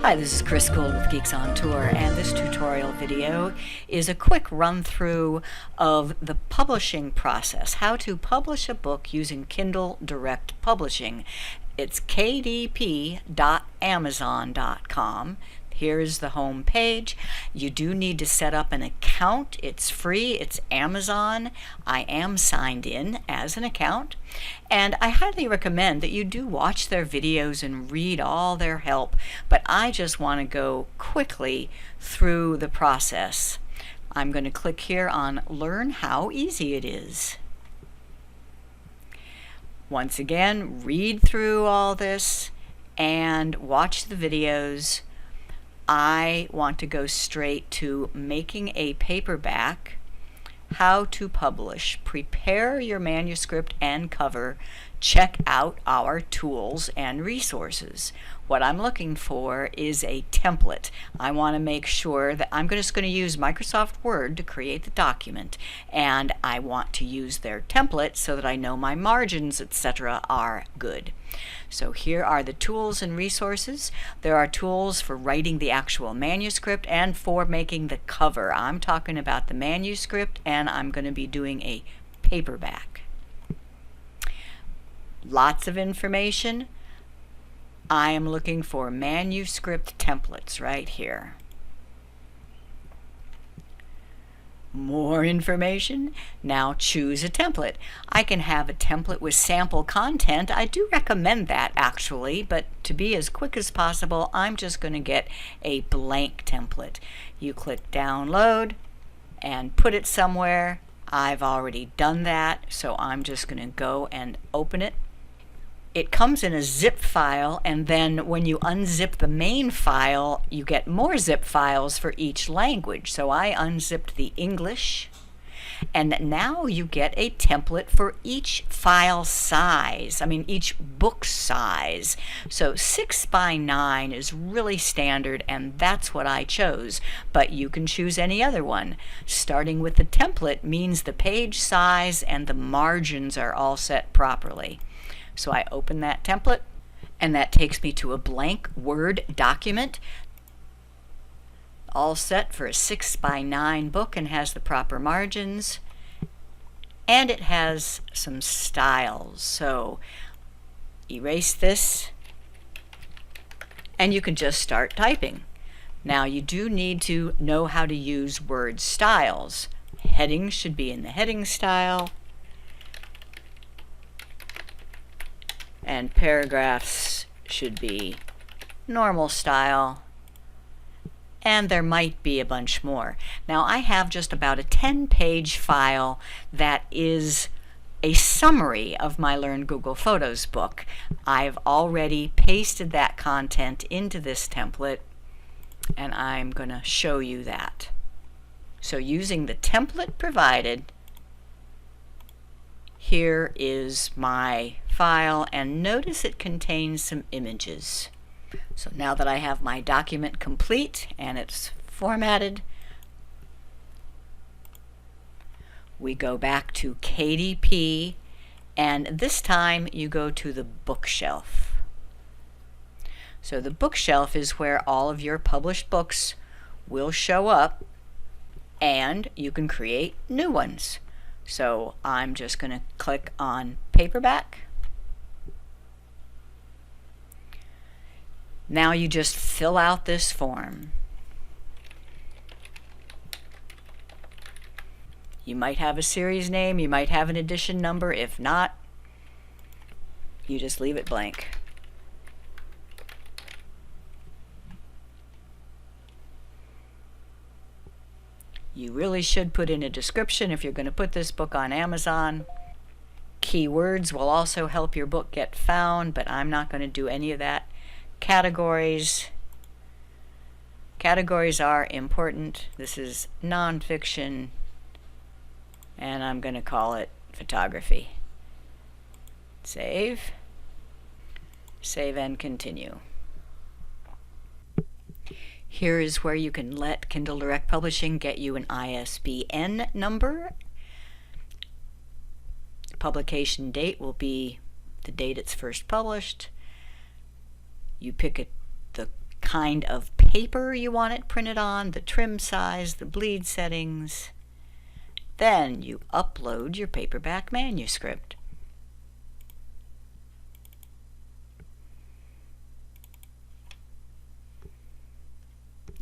Hi, this is Chris Guld with Geeks On Tour, and this tutorial video is a quick run-through of the publishing process, how to publish a book using Kindle Direct Publishing. It's kdp.amazon.com. Here's the home page. You do need to set up an account. It's free. It's Amazon. I am signed in as an account. And I highly recommend that you do watch their videos and read all their help. But I just want to go quickly through the process. I'm going to click here on Learn How Easy It Is. Once again, read through all this and watch the videos. I want to go straight to making a paperback, how to publish, prepare your manuscript and cover, check out our tools and resources. What I'm looking for is a template. I want to make sure that I'm just going to use Microsoft Word to create the document, and I want to use their template so that I know my margins, etc. are good. So here are the tools and resources. There are tools for writing the actual manuscript and for making the cover. I'm talking about the manuscript, and I'm going to be doing a paperback. Lots of information. I am looking for manuscript templates right here. More information. Now choose a template. I can have a template with sample content. I do recommend that actually, but to be as quick as possible, I'm just going to get a blank template. You click download and put it somewhere. I've already done that, so I'm just going to go and open it. It comes in a zip file, and then when you unzip the main file, you get more zip files for each language. So I unzipped the English, and now you get a template for each file size, each book size. So 6x9 is really standard, and that's what I chose, but you can choose any other one. Starting with the template means the page size and the margins are all set properly. So I open that template, and that takes me to a blank Word document, all set for a 6x9 book, and has the proper margins, and it has some styles. So erase this, and you can just start typing. Now you do need to know how to use word styles. Headings should be in the heading style, and paragraphs should be normal style, and there might be a bunch more. Now I have just about a 10-page file that is a summary of my Learn Google Photos book. I've already pasted that content into this template, and I'm going to show you that. So using the template provided, here is my file, and notice it contains some images. So now that I have my document complete and it's formatted, we go back to KDP, and this time you go to the bookshelf. So the bookshelf is where all of your published books will show up, and you can create new ones. So I'm just going to click on paperback. Now you just fill out this form. You might have a series name, you might have an edition number. If not, you just leave it blank. You really should put in a description if you're going to put this book on Amazon. Keywords will also help your book get found, but I'm not going to do any of that. Categories. Categories are important. This is nonfiction, and I'm going to call it photography. Save. Save and continue. Here is where you can let Kindle Direct Publishing get you an ISBN number. The publication date will be the date it's first published. You pick the kind of paper you want it printed on, the trim size, the bleed settings. Then you upload your paperback manuscript.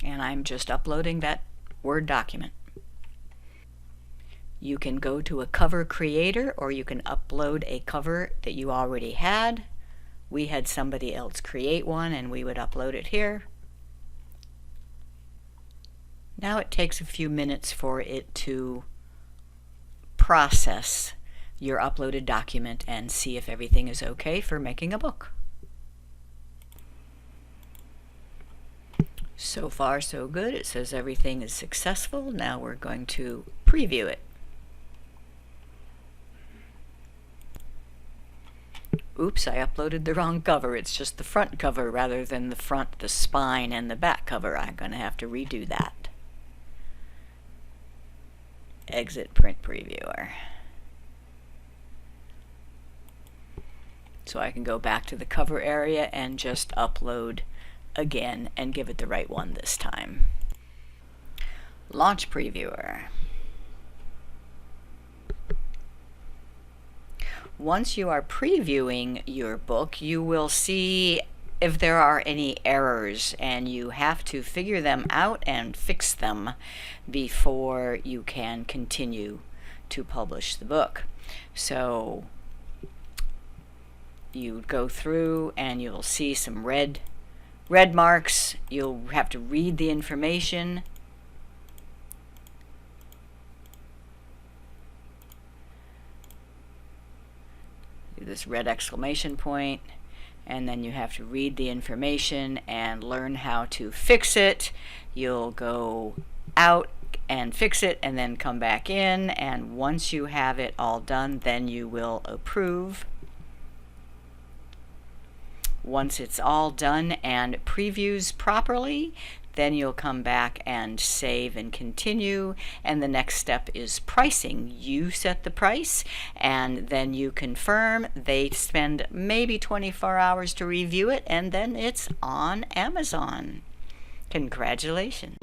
And I'm just uploading that Word document. You can go to a cover creator, or you can upload a cover that you already had. We had somebody else create one and we would upload it here. Now it takes a few minutes for it to process your uploaded document and see if everything is okay for making a book. So far so good. It says everything is successful. Now we're going to preview it. Oops, I uploaded the wrong cover. It's just the front cover rather than the front, the spine, and the back cover. I'm going to have to redo that. Exit Print Previewer. So I can go back to the cover area and just upload again and give it the right one this time. Launch Previewer. Once you are previewing your book, you will see if there are any errors, and you have to figure them out and fix them before you can continue to publish the book. So you go through and you'll see some red marks. You'll have to read the information. This red exclamation point, and then you have to read the information and learn how to fix it. You'll go out and fix it and then come back in, and once you have it all done, then you will approve. Once it's all done and previews properly, then you'll come back and save and continue, and the next step is pricing. You set the price and then you confirm. They spend maybe 24 hours to review it, and then it's on Amazon. Congratulations.